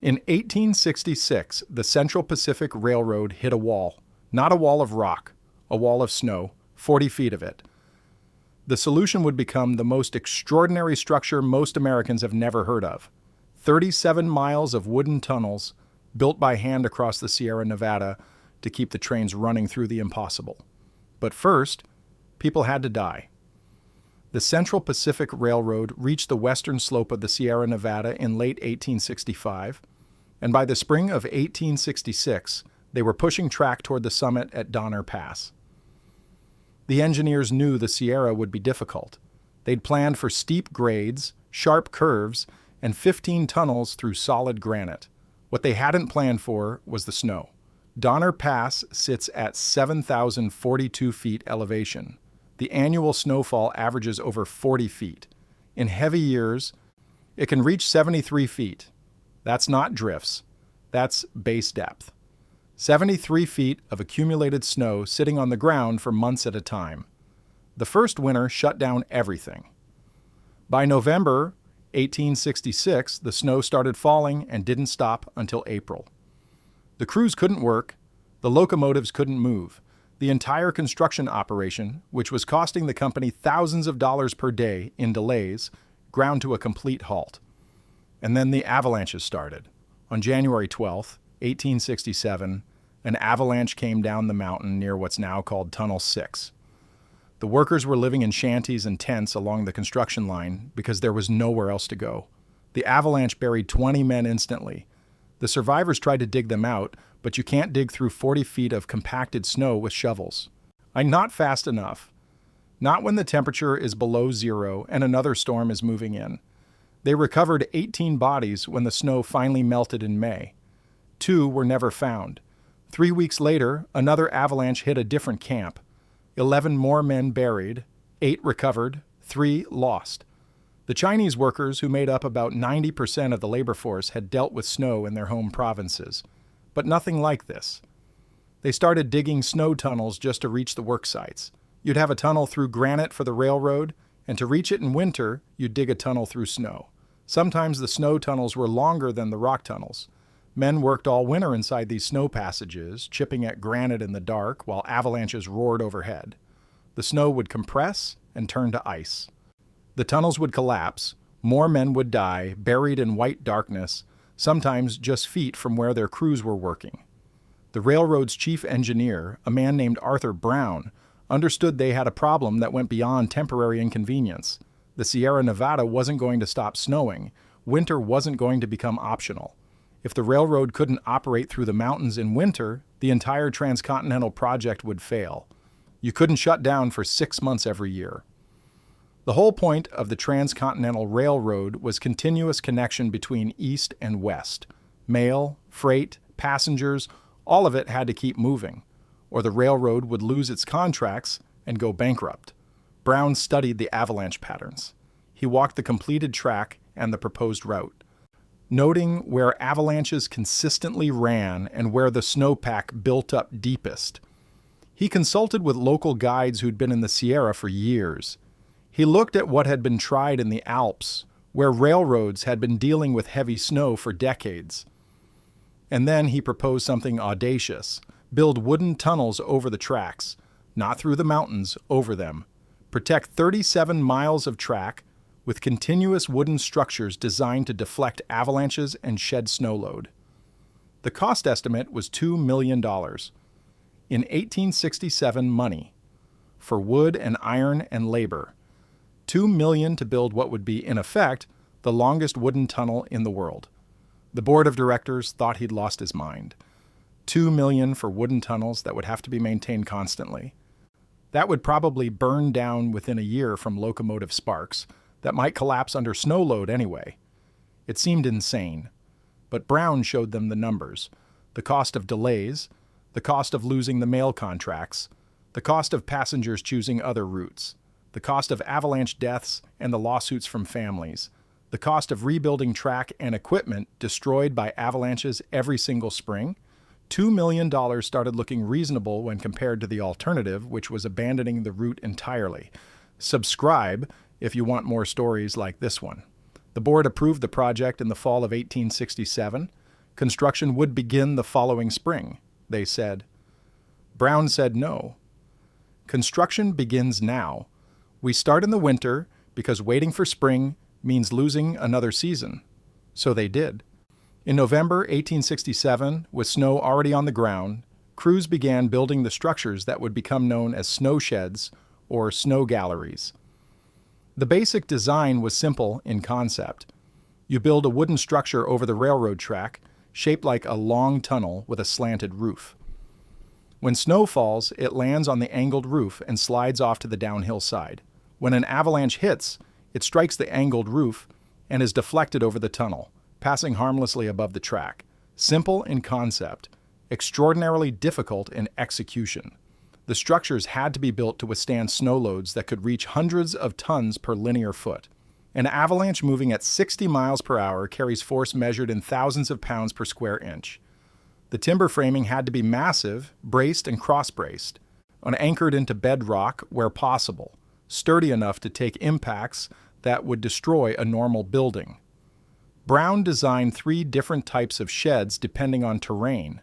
In 1866, the Central Pacific Railroad hit a wall. Not a wall of rock, a wall of snow, 40 feet of it. The solution would become the most extraordinary structure most Americans have never heard of. 37 miles of wooden tunnels built by hand across the Sierra Nevada to keep the trains running through the impossible. But first, people had to die. The Central Pacific Railroad reached the western slope of the Sierra Nevada in late 1865, and by the spring of 1866, they were pushing track toward the summit at Donner Pass. The engineers knew the Sierra would be difficult. They'd planned for steep grades, sharp curves, and 15 tunnels through solid granite. What they hadn't planned for was the snow. Donner Pass sits at 7,042 feet elevation. The annual snowfall averages over 40 feet. In heavy years, it can reach 73 feet. That's not drifts. That's base depth. 73 feet of accumulated snow sitting on the ground for months at a time. The first winter shut down everything. By November 1866, the snow started falling and didn't stop until April. The crews couldn't work. The locomotives couldn't move. The entire construction operation, which was costing the company thousands of dollars per day in delays, ground to a complete halt. And then the avalanches started. On January 12, 1867, an avalanche came down the mountain near what's now called Tunnel 6. The workers were living in shanties and tents along the construction line because there was nowhere else to go. The avalanche buried 20 men instantly. The survivors tried to dig them out, but you can't dig through 40 feet of compacted snow with shovels. Not fast enough. Not when the temperature is below zero and another storm is moving in. They recovered 18 bodies when the snow finally melted in May. 2 were never found. 3 weeks later, another avalanche hit a different camp. 11 more men buried, 8 recovered, 3 lost. The Chinese workers, who made up about 90% of the labor force, had dealt with snow in their home provinces. But nothing like this. They started digging snow tunnels just to reach the work sites. You'd have a tunnel through granite for the railroad, and to reach it in winter, you'd dig a tunnel through snow. Sometimes the snow tunnels were longer than the rock tunnels. Men worked all winter inside these snow passages, chipping at granite in the dark while avalanches roared overhead. The snow would compress and turn to ice. The tunnels would collapse, more men would die, buried in white darkness, sometimes just feet from where their crews were working. The railroad's chief engineer, a man named Arthur Brown, understood they had a problem that went beyond temporary inconvenience. The Sierra Nevada wasn't going to stop snowing. Winter wasn't going to become optional. If the railroad couldn't operate through the mountains in winter, the entire transcontinental project would fail. You couldn't shut down for 6 months every year. The whole point of the Transcontinental Railroad was continuous connection between East and West. Mail, freight, passengers, all of it had to keep moving, or the railroad would lose its contracts and go bankrupt. Brown studied the avalanche patterns. He walked the completed track and the proposed route, noting where avalanches consistently ran and where the snowpack built up deepest. He consulted with local guides who'd been in the Sierra for years. He looked at what had been tried in the Alps, where railroads had been dealing with heavy snow for decades. And then he proposed something audacious: build wooden tunnels over the tracks, not through the mountains, over them. Protect 37 miles of track with continuous wooden structures designed to deflect avalanches and shed snow load. The cost estimate was $2 million. In 1867 money, for wood and iron and labor. $2 million to build what would be, in effect, the longest wooden tunnel in the world. The board of directors thought he'd lost his mind. $2 million for wooden tunnels that would have to be maintained constantly. That would probably burn down within a year from locomotive sparks that might collapse under snow load anyway. It seemed insane. But Brown showed them the numbers: the cost of delays, the cost of losing the mail contracts, the cost of passengers choosing other routes, the cost of avalanche deaths and the lawsuits from families, the cost of rebuilding track and equipment destroyed by avalanches every single spring. $2 million started looking reasonable when compared to the alternative, which was abandoning the route entirely. Subscribe if you want more stories like this one. The board approved the project in the fall of 1867. Construction would begin the following spring, they said. Brown said no. Construction begins now. We start in the winter because waiting for spring means losing another season. So they did. In November 1867, with snow already on the ground, crews began building the structures that would become known as snowsheds or snow galleries. The basic design was simple in concept. You build a wooden structure over the railroad track, shaped like a long tunnel with a slanted roof. When snow falls, it lands on the angled roof and slides off to the downhill side. When an avalanche hits, it strikes the angled roof and is deflected over the tunnel, passing harmlessly above the track. Simple in concept, extraordinarily difficult in execution. The structures had to be built to withstand snow loads that could reach hundreds of tons per linear foot. An avalanche moving at 60 miles per hour carries force measured in thousands of pounds per square inch. The timber framing had to be massive, braced and cross-braced, and anchored into bedrock where possible, sturdy enough to take impacts that would destroy a normal building. Brown designed 3 different types of sheds depending on terrain.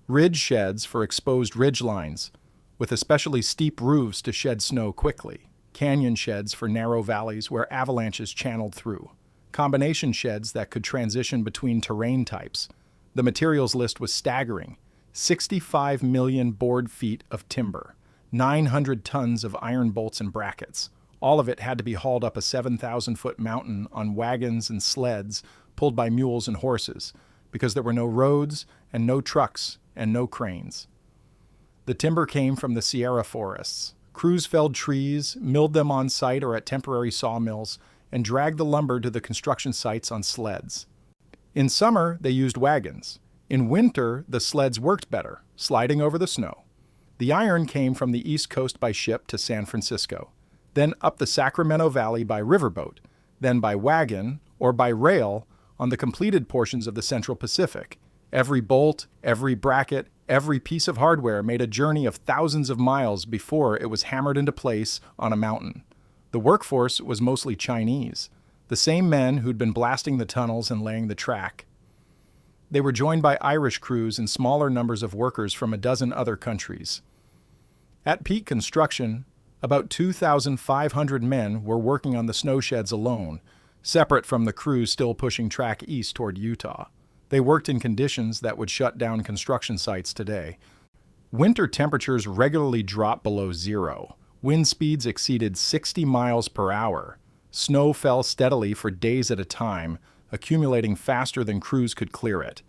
Ridge sheds for exposed ridge lines, with especially steep roofs to shed snow quickly. Canyon sheds for narrow valleys where avalanches channeled through. Combination sheds that could transition between terrain types. The materials list was staggering. 65 million board feet of timber, 900 tons of iron bolts and brackets. All of it had to be hauled up a 7,000-foot mountain on wagons and sleds pulled by mules and horses, because there were no roads and no trucks and no cranes. The timber came from the Sierra forests. Crews felled trees, milled them on site or at temporary sawmills, and dragged the lumber to the construction sites on sleds. In summer, they used wagons. In winter, the sleds worked better, sliding over the snow. The iron came from the East Coast by ship to San Francisco, then up the Sacramento Valley by riverboat, then by wagon or by rail on the completed portions of the Central Pacific. Every bolt, every bracket, every piece of hardware made a journey of thousands of miles before it was hammered into place on a mountain. The workforce was mostly Chinese, the same men who'd been blasting the tunnels and laying the track. They were joined by Irish crews and smaller numbers of workers from a dozen other countries. At peak construction, about 2,500 men were working on the snowsheds alone, separate from the crews still pushing track east toward Utah. They worked in conditions that would shut down construction sites today. Winter temperatures regularly dropped below zero. Wind speeds exceeded 60 miles per hour. Snow fell steadily for days at a time, accumulating faster than crews could clear it.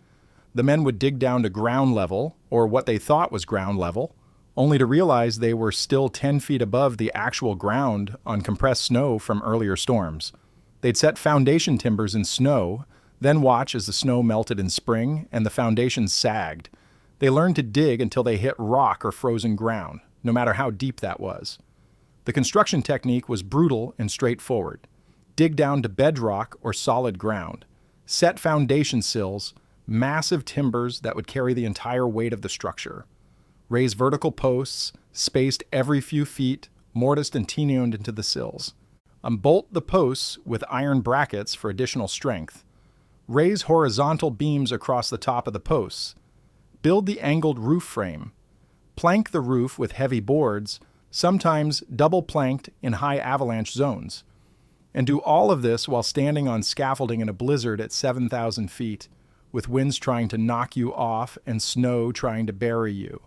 The men would dig down to ground level, or what they thought was ground level, only to realize they were still 10 feet above the actual ground on compressed snow from earlier storms. They'd set foundation timbers in snow, then watch as the snow melted in spring and the foundations sagged. They learned to dig until they hit rock or frozen ground, no matter how deep that was. The construction technique was brutal and straightforward. Dig down to bedrock or solid ground. Set foundation sills, massive timbers that would carry the entire weight of the structure. Raise vertical posts, spaced every few feet, mortised and T-nioned into the sills. Unbolt the posts with iron brackets for additional strength. Raise horizontal beams across the top of the posts. Build the angled roof frame. Plank the roof with heavy boards, sometimes double planked in high avalanche zones. And do all of this while standing on scaffolding in a blizzard at 7,000 feet, with winds trying to knock you off and snow trying to bury you,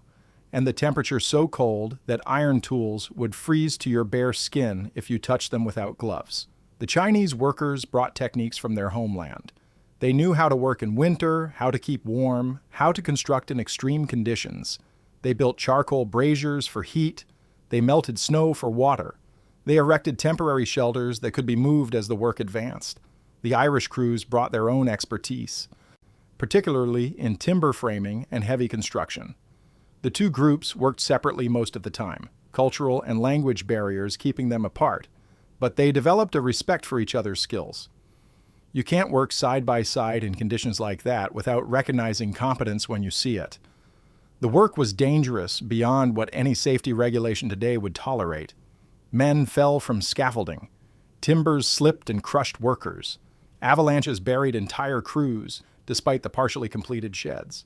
and the temperature so cold that iron tools would freeze to your bare skin if you touched them without gloves. The Chinese workers brought techniques from their homeland. They knew how to work in winter, how to keep warm, how to construct in extreme conditions. They built charcoal braziers for heat. They melted snow for water. They erected temporary shelters that could be moved as the work advanced. The Irish crews brought their own expertise, particularly in timber framing and heavy construction. The two groups worked separately most of the time, cultural and language barriers keeping them apart, but they developed a respect for each other's skills. You can't work side by side in conditions like that without recognizing competence when you see it. The work was dangerous beyond what any safety regulation today would tolerate. Men fell from scaffolding. Timbers slipped and crushed workers. Avalanches buried entire crews, despite the partially completed sheds.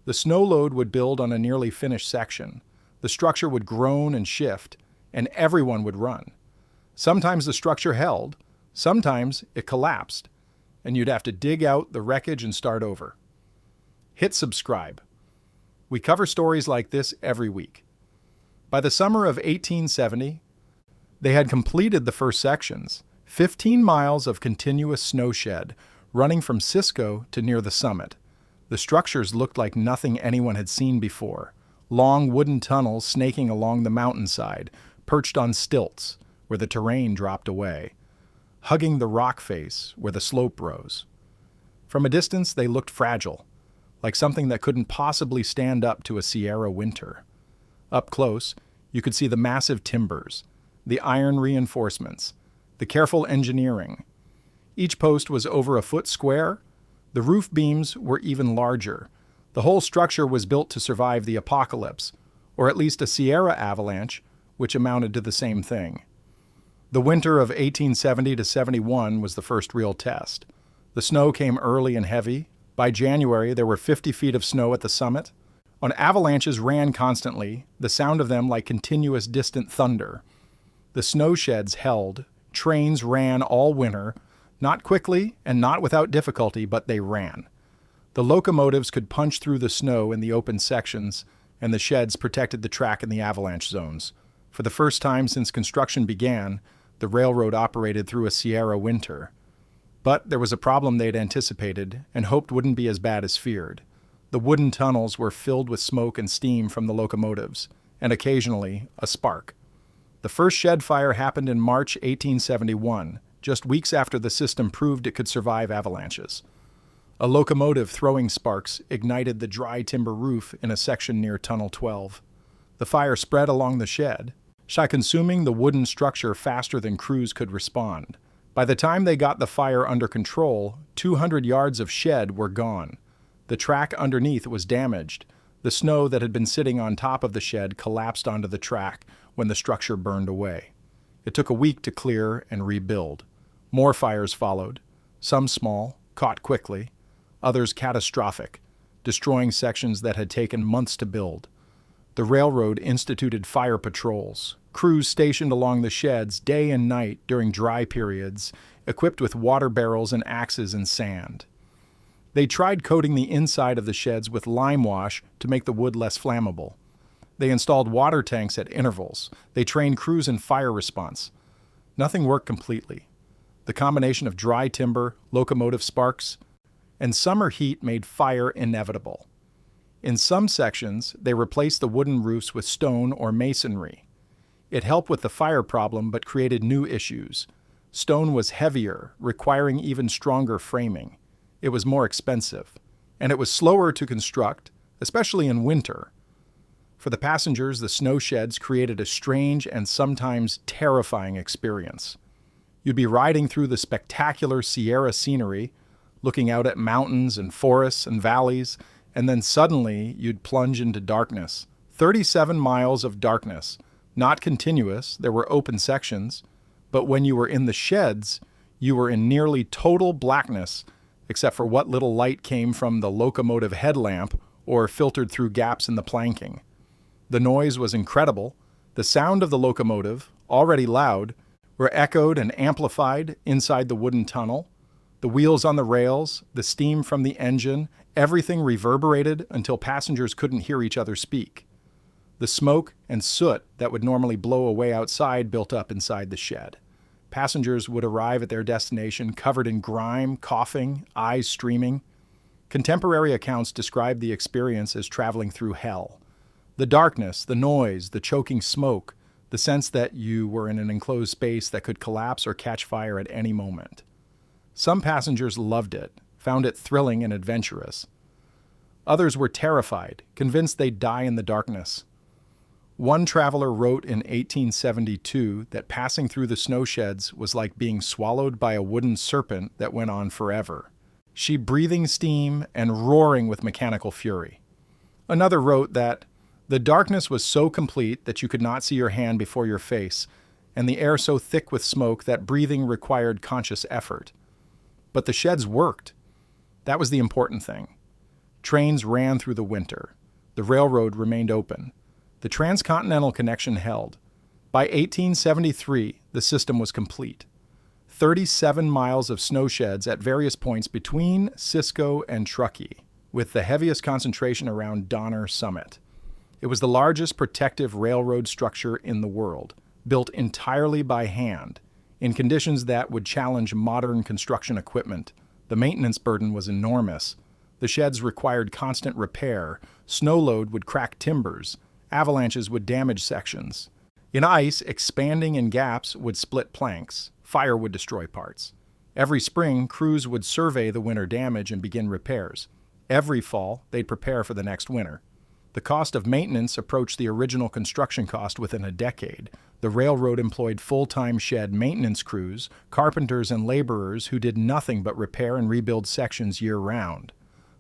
The snow load would build on a nearly finished section. The structure would groan and shift, and everyone would run. Sometimes the structure held, sometimes it collapsed, and you'd have to dig out the wreckage and start over. Hit subscribe. We cover stories like this every week. By the summer of 1870, they had completed the first sections, 15 miles of continuous snowshed, running from Cisco to near the summit. The structures looked like nothing anyone had seen before. Long wooden tunnels snaking along the mountainside, perched on stilts where the terrain dropped away, hugging the rock face where the slope rose. From a distance, they looked fragile, like something that couldn't possibly stand up to a Sierra winter. Up close, you could see the massive timbers, the iron reinforcements, the careful engineering. Each post was over a foot square. The roof beams were even larger. The whole structure was built to survive the apocalypse, or at least a Sierra avalanche, which amounted to the same thing. The winter of 1870 to 71 was the first real test. The snow came early and heavy. By January, there were 50 feet of snow at the summit. Avalanches ran constantly, the sound of them like continuous distant thunder. The snowsheds held. Trains ran all winter, not quickly and not without difficulty, but they ran. The locomotives could punch through the snow in the open sections, and the sheds protected the track in the avalanche zones. For the first time since construction began, the railroad operated through a Sierra winter. But there was a problem they'd anticipated and hoped wouldn't be as bad as feared. The wooden tunnels were filled with smoke and steam from the locomotives, and occasionally a spark. The first shed fire happened in March 1871, just weeks after the system proved it could survive avalanches. A locomotive throwing sparks ignited the dry timber roof in a section near Tunnel 12. The fire spread along the shed, consuming the wooden structure faster than crews could respond. By the time they got the fire under control, 200 yards of shed were gone. The track underneath was damaged. The snow that had been sitting on top of the shed collapsed onto the track when the structure burned away. It took a week to clear and rebuild. More fires followed, some small, caught quickly, others catastrophic, destroying sections that had taken months to build. The railroad instituted fire patrols, crews stationed along the sheds day and night during dry periods, equipped with water barrels and axes and sand. They tried coating the inside of the sheds with lime wash to make the wood less flammable. They installed water tanks at intervals. They trained crews in fire response. Nothing worked completely. The combination of dry timber, locomotive sparks, and summer heat made fire inevitable. In some sections, they replaced the wooden roofs with stone or masonry. It helped with the fire problem but created new issues. Stone was heavier, requiring even stronger framing. It was more expensive, and it was slower to construct, especially in winter. For the passengers, the snow sheds created a strange and sometimes terrifying experience. You'd be riding through the spectacular Sierra scenery, looking out at mountains and forests and valleys, and then suddenly you'd plunge into darkness. 37 miles of darkness. Not continuous, there were open sections, but when you were in the sheds, you were in nearly total blackness, except for what little light came from the locomotive headlamp or filtered through gaps in the planking. The noise was incredible. The sound of the locomotive, already loud, were echoed and amplified inside the wooden tunnel. The wheels on the rails, the steam from the engine, everything reverberated until passengers couldn't hear each other speak. The smoke and soot that would normally blow away outside built up inside the shed. Passengers would arrive at their destination covered in grime, coughing, eyes streaming. Contemporary accounts describe the experience as traveling through hell. The darkness, the noise, the choking smoke, the sense that you were in an enclosed space that could collapse or catch fire at any moment. Some passengers loved it, found it thrilling and adventurous. Others were terrified, convinced they'd die in the darkness. One traveler wrote in 1872 that passing through the snow sheds was like being swallowed by a wooden serpent that went on forever, she breathing steam and roaring with mechanical fury. Another wrote that the darkness was so complete that you could not see your hand before your face, and the air so thick with smoke that breathing required conscious effort. But the sheds worked. That was the important thing. Trains ran through the winter. The railroad remained open. The transcontinental connection held. By 1873, the system was complete. 37 miles of snowsheds at various points between Cisco and Truckee, with the heaviest concentration around Donner Summit. It was the largest protective railroad structure in the world, built entirely by hand, in conditions that would challenge modern construction equipment. The maintenance burden was enormous. The sheds required constant repair. Snow load would crack timbers. Avalanches would damage sections. In ice, expanding in gaps would split planks. Fire would destroy parts. Every spring, crews would survey the winter damage and begin repairs. Every fall, they'd prepare for the next winter. The cost of maintenance approached the original construction cost within a decade. The railroad employed full-time shed maintenance crews, carpenters and laborers who did nothing but repair and rebuild sections year-round.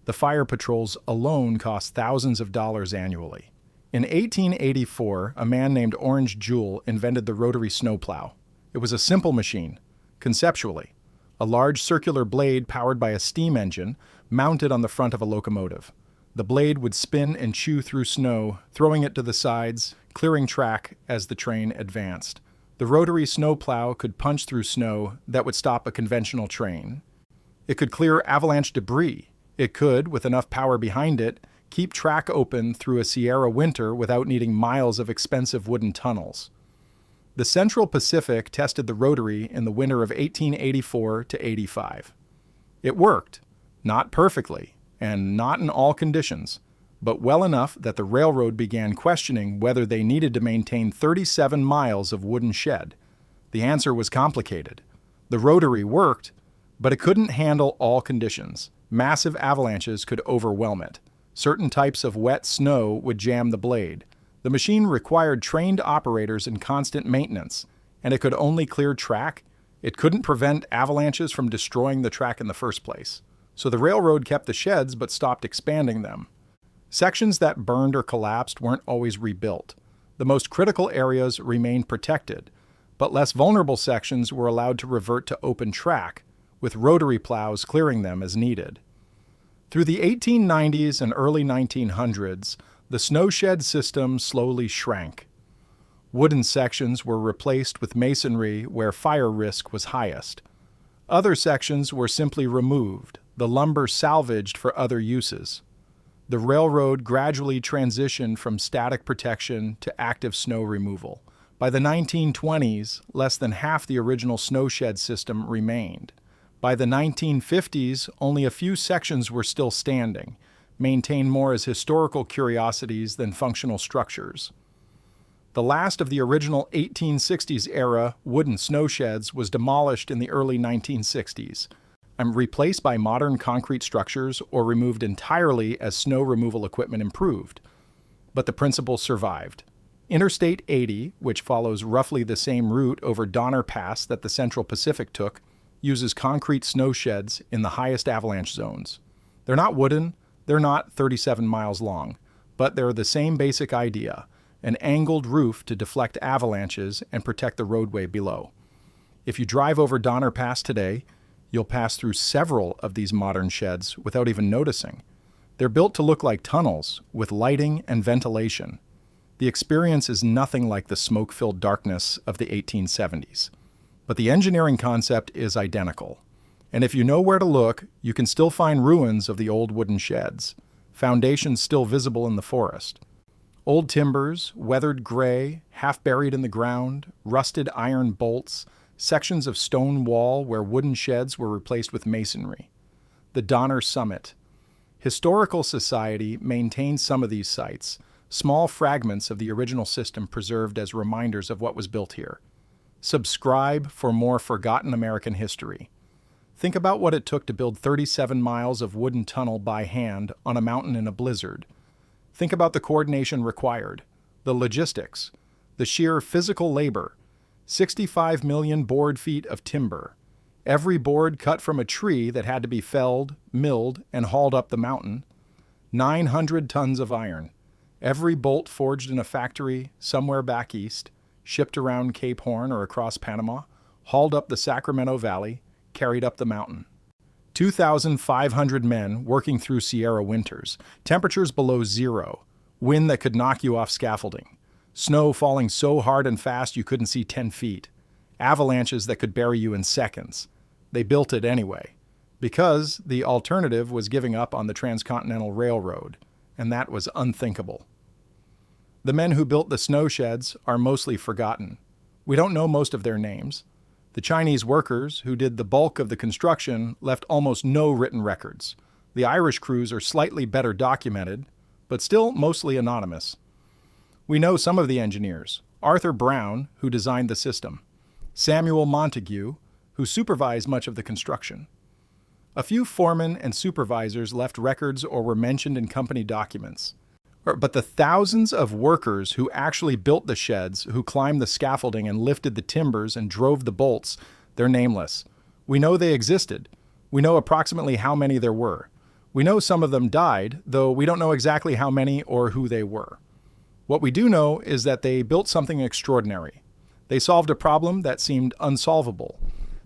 The fire patrols alone cost thousands of dollars annually. In 1884, a man named Orange Jewell invented the rotary snowplow. It was a simple machine, conceptually. A large circular blade powered by a steam engine mounted on the front of a locomotive. The blade would spin and chew through snow, throwing it to the sides, clearing track as the train advanced. The rotary snowplow could punch through snow that would stop a conventional train. It could clear avalanche debris. It could, with enough power behind it, keep track open through a Sierra winter without needing miles of expensive wooden tunnels. The Central Pacific tested the rotary in the winter of 1884 to 85. It worked, not perfectly, and not in all conditions, but well enough that the railroad began questioning whether they needed to maintain 37 miles of wooden shed. The answer was complicated. The rotary worked, but it couldn't handle all conditions. Massive avalanches could overwhelm it. Certain types of wet snow would jam the blade. The machine required trained operators and constant maintenance, and it could only clear track. It couldn't prevent avalanches from destroying the track in the first place. So the railroad kept the sheds but stopped expanding them. Sections that burned or collapsed weren't always rebuilt. The most critical areas remained protected, but less vulnerable sections were allowed to revert to open track, with rotary plows clearing them as needed. Through the 1890s and early 1900s, the snowshed system slowly shrank. Wooden sections were replaced with masonry where fire risk was highest. Other sections were simply removed, the lumber salvaged for other uses. The railroad gradually transitioned from static protection to active snow removal. By the 1920s, less than half the original snowshed system remained. By the 1950s, only a few sections were still standing, maintained more as historical curiosities than functional structures. The last of the original 1860s era wooden snowsheds was demolished in the early 1960s, and replaced by modern concrete structures or removed entirely as snow removal equipment improved. But the principle survived. Interstate 80, which follows roughly the same route over Donner Pass that the Central Pacific took, uses concrete snowsheds in the highest avalanche zones. They're not wooden, they're not 37 miles long, but they're the same basic idea, an angled roof to deflect avalanches and protect the roadway below. If you drive over Donner Pass today, you'll pass through several of these modern sheds without even noticing. They're built to look like tunnels, with lighting and ventilation. The experience is nothing like the smoke-filled darkness of the 1870s. But the engineering concept is identical. And if you know where to look, you can still find ruins of the old wooden sheds, foundations still visible in the forest. Old timbers, weathered gray, half buried in the ground, rusted iron bolts, sections of stone wall where wooden sheds were replaced with masonry. The Donner Summit. Historical Society maintains some of these sites, small fragments of the original system preserved as reminders of what was built here. Subscribe for more forgotten American history. Think about what it took to build 37 miles of wooden tunnel by hand on a mountain in a blizzard. Think about the coordination required, the logistics, the sheer physical labor, 65 million board feet of timber, every board cut from a tree that had to be felled, milled, and hauled up the mountain, 900 tons of iron, every bolt forged in a factory somewhere back east, shipped around Cape Horn or across Panama, hauled up the Sacramento Valley, carried up the mountain. 2,500 men working through Sierra winters, temperatures below zero, wind that could knock you off scaffolding, snow falling so hard and fast you couldn't see 10 feet, avalanches that could bury you in seconds. They built it anyway, because the alternative was giving up on the Transcontinental Railroad, and that was unthinkable. The men who built the snowsheds are mostly forgotten. We don't know most of their names. The Chinese workers who did the bulk of the construction left almost no written records. The Irish crews are slightly better documented, but still mostly anonymous. We know some of the engineers: Arthur Brown, who designed the system; Samuel Montague, who supervised much of the construction. A few foremen and supervisors left records or were mentioned in company documents. But the thousands of workers who actually built the sheds, who climbed the scaffolding and lifted the timbers and drove the bolts, they're nameless. We know they existed. We know approximately how many there were. We know some of them died, though we don't know exactly how many or who they were. What we do know is that they built something extraordinary. They solved a problem that seemed unsolvable.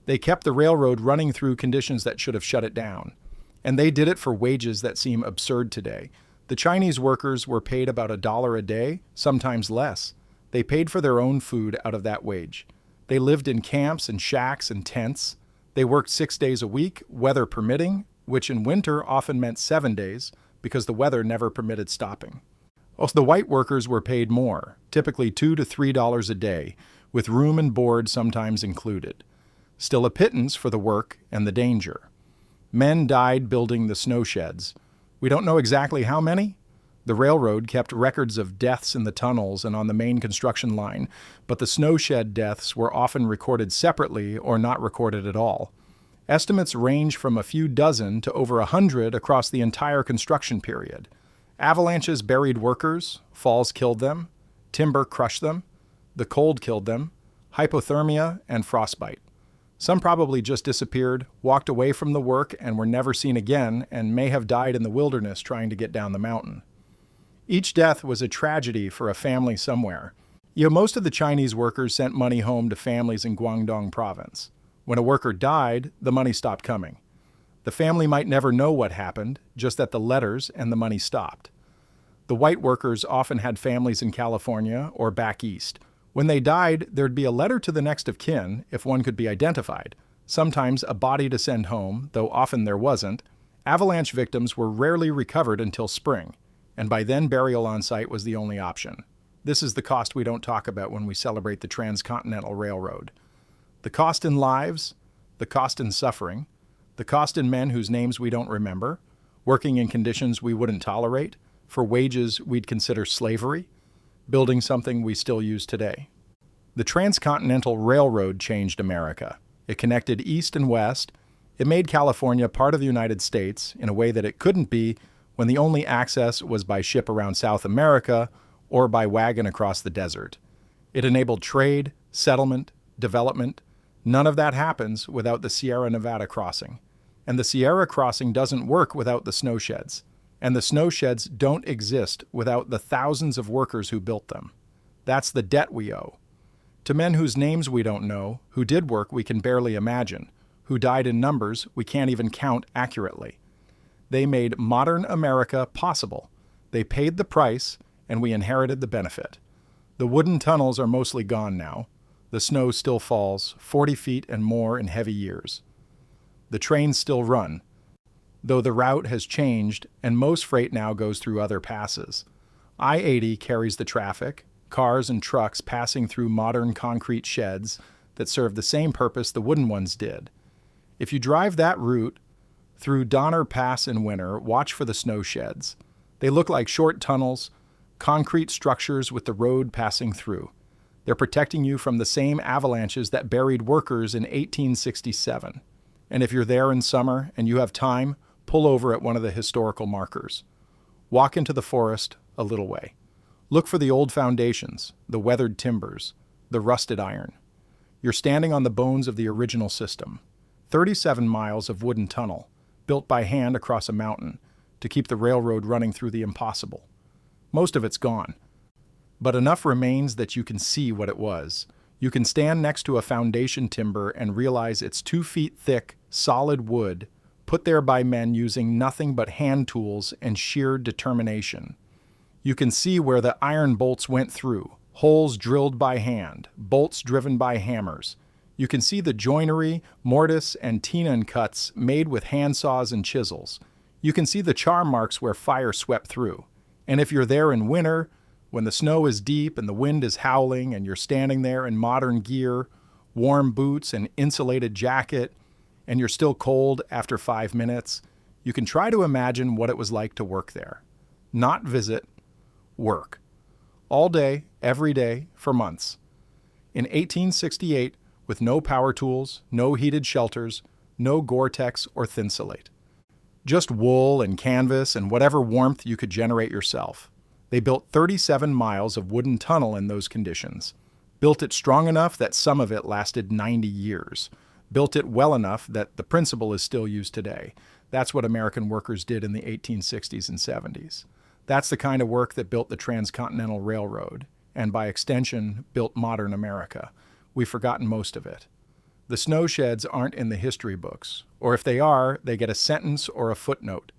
They kept the railroad running through conditions that should have shut it down. And they did it for wages that seem absurd today. The Chinese workers were paid about $1 a day, sometimes less. They paid for their own food out of that wage. They lived in camps and shacks and tents. They worked 6 days a week, weather permitting, which in winter often meant 7 days, because the weather never permitted stopping. Also, the white workers were paid more, typically $2 to $3 a day, with room and board sometimes included. Still a pittance for the work and the danger. Men died building the snowsheds. We don't know exactly how many. The railroad kept records of deaths in the tunnels and on the main construction line, but the snowshed deaths were often recorded separately or not recorded at all. Estimates range from a few dozen to over 100 across the entire construction period. Avalanches buried workers, falls killed them, timber crushed them, the cold killed them, hypothermia, and frostbite. Some probably just disappeared, walked away from the work, and were never seen again, and may have died in the wilderness trying to get down the mountain. Each death was a tragedy for a family somewhere. Most of the Chinese workers sent money home to families in Guangdong province. When a worker died, the money stopped coming. The family might never know what happened, just that the letters and the money stopped. The white workers often had families in California or back east. When they died, there'd be a letter to the next of kin, if one could be identified. Sometimes a body to send home, though often there wasn't. Avalanche victims were rarely recovered until spring, and by then burial on site was the only option. This is the cost we don't talk about when we celebrate the Transcontinental Railroad. The cost in lives, the cost in suffering, the cost in men whose names we don't remember, working in conditions we wouldn't tolerate, for wages we'd consider slavery, building something we still use today. The Transcontinental Railroad changed America. It connected east and west. It made California part of the United States in a way that it couldn't be when the only access was by ship around South America or by wagon across the desert. It enabled trade, settlement, development. None of that happens without the Sierra Nevada crossing. And the Sierra crossing doesn't work without the snowsheds. And the snowsheds don't exist without the thousands of workers who built them. That's the debt we owe. To men whose names we don't know, who did work we can barely imagine, who died in numbers we can't even count accurately. They made modern America possible. They paid the price, and we inherited the benefit. The wooden tunnels are mostly gone now. The snow still falls, 40 feet and more in heavy years. The trains still run, though the route has changed and most freight now goes through other passes. I-80 carries the traffic, cars and trucks passing through modern concrete sheds that serve the same purpose the wooden ones did. If you drive that route through Donner Pass in winter, watch for the snow sheds. They look like short tunnels, concrete structures with the road passing through. They're protecting you from the same avalanches that buried workers in 1867. And if you're there in summer and you have time, pull over at one of the historical markers. Walk into the forest a little way. Look for the old foundations, the weathered timbers, the rusted iron. You're standing on the bones of the original system. 37 miles of wooden tunnel, built by hand across a mountain to keep the railroad running through the impossible. Most of it's gone, but enough remains that you can see what it was. You can stand next to a foundation timber and realize it's 2 feet thick, solid wood, put there by men using nothing but hand tools and sheer determination. You can see where the iron bolts went through, holes drilled by hand, bolts driven by hammers. You can see the joinery, mortise, and tenon cuts made with handsaws and chisels. You can see the char marks where fire swept through. And if you're there in winter, when the snow is deep and the wind is howling and you're standing there in modern gear, warm boots and insulated jacket, and you're still cold after 5 minutes, you can try to imagine what it was like to work there. Not visit, work. All day, every day, for months. In 1868, with no power tools, no heated shelters, no Gore-Tex or Thinsulate. Just wool and canvas and whatever warmth you could generate yourself. They built 37 miles of wooden tunnel in those conditions. Built it strong enough that some of it lasted 90 years. Built it well enough that the principle is still used today. That's what American workers did in the 1860s and 70s. That's the kind of work that built the Transcontinental Railroad, and by extension, built modern America. We've forgotten most of it. The snowsheds aren't in the history books, or if they are, they get a sentence or a footnote.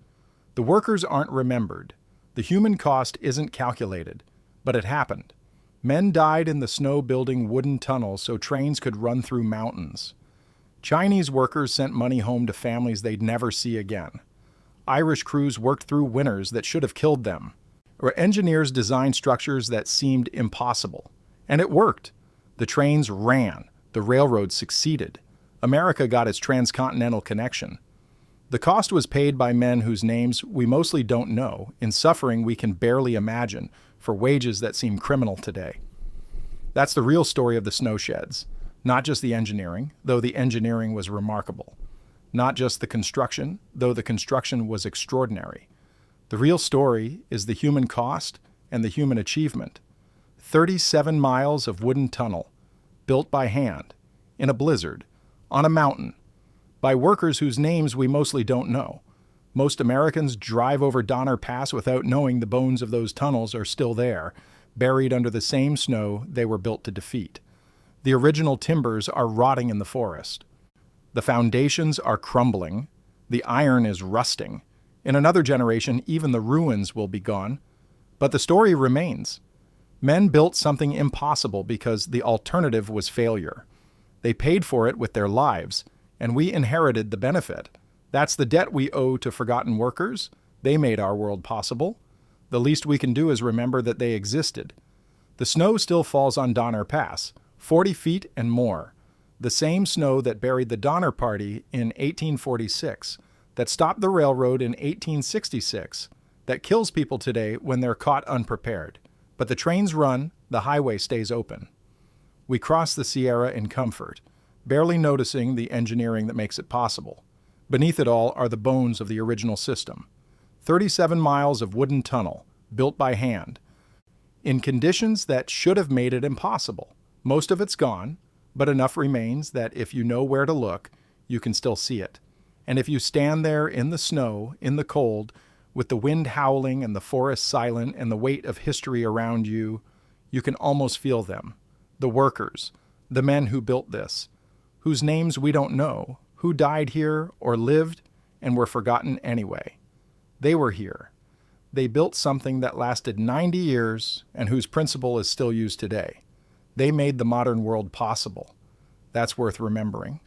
The workers aren't remembered. The human cost isn't calculated, but it happened. Men died in the snow building wooden tunnels so trains could run through mountains. Chinese workers sent money home to families they'd never see again. Irish crews worked through winters that should have killed them. Or engineers designed structures that seemed impossible. And it worked. The trains ran. The railroad succeeded. America got its transcontinental connection. The cost was paid by men whose names we mostly don't know, in suffering we can barely imagine, for wages that seem criminal today. That's the real story of the snowsheds. Not just the engineering, though the engineering was remarkable. Not just the construction, though the construction was extraordinary. The real story is the human cost and the human achievement. 37 miles of wooden tunnel, built by hand, in a blizzard, on a mountain, by workers whose names we mostly don't know. Most Americans drive over Donner Pass without knowing the bones of those tunnels are still there, buried under the same snow they were built to defeat. The original timbers are rotting in the forest. The foundations are crumbling. The iron is rusting. In another generation, even the ruins will be gone. But the story remains. Men built something impossible because the alternative was failure. They paid for it with their lives, and we inherited the benefit. That's the debt we owe to forgotten workers. They made our world possible. The least we can do is remember that they existed. The snow still falls on Donner Pass, 40 feet and more. The same snow that buried the Donner Party in 1846, that stopped the railroad in 1866, that kills people today when they're caught unprepared. But the trains run, the highway stays open. We cross the Sierra in comfort, barely noticing the engineering that makes it possible. Beneath it all are the bones of the original system. 37 miles of wooden tunnel, built by hand, in conditions that should have made it impossible. Most of it's gone, but enough remains that if you know where to look, you can still see it. And if you stand there in the snow, in the cold, with the wind howling and the forest silent and the weight of history around you, you can almost feel them. The workers, the men who built this, whose names we don't know, who died here or lived and were forgotten anyway. They were here. They built something that lasted 90 years and whose principle is still used today. They made the modern world possible. That's worth remembering.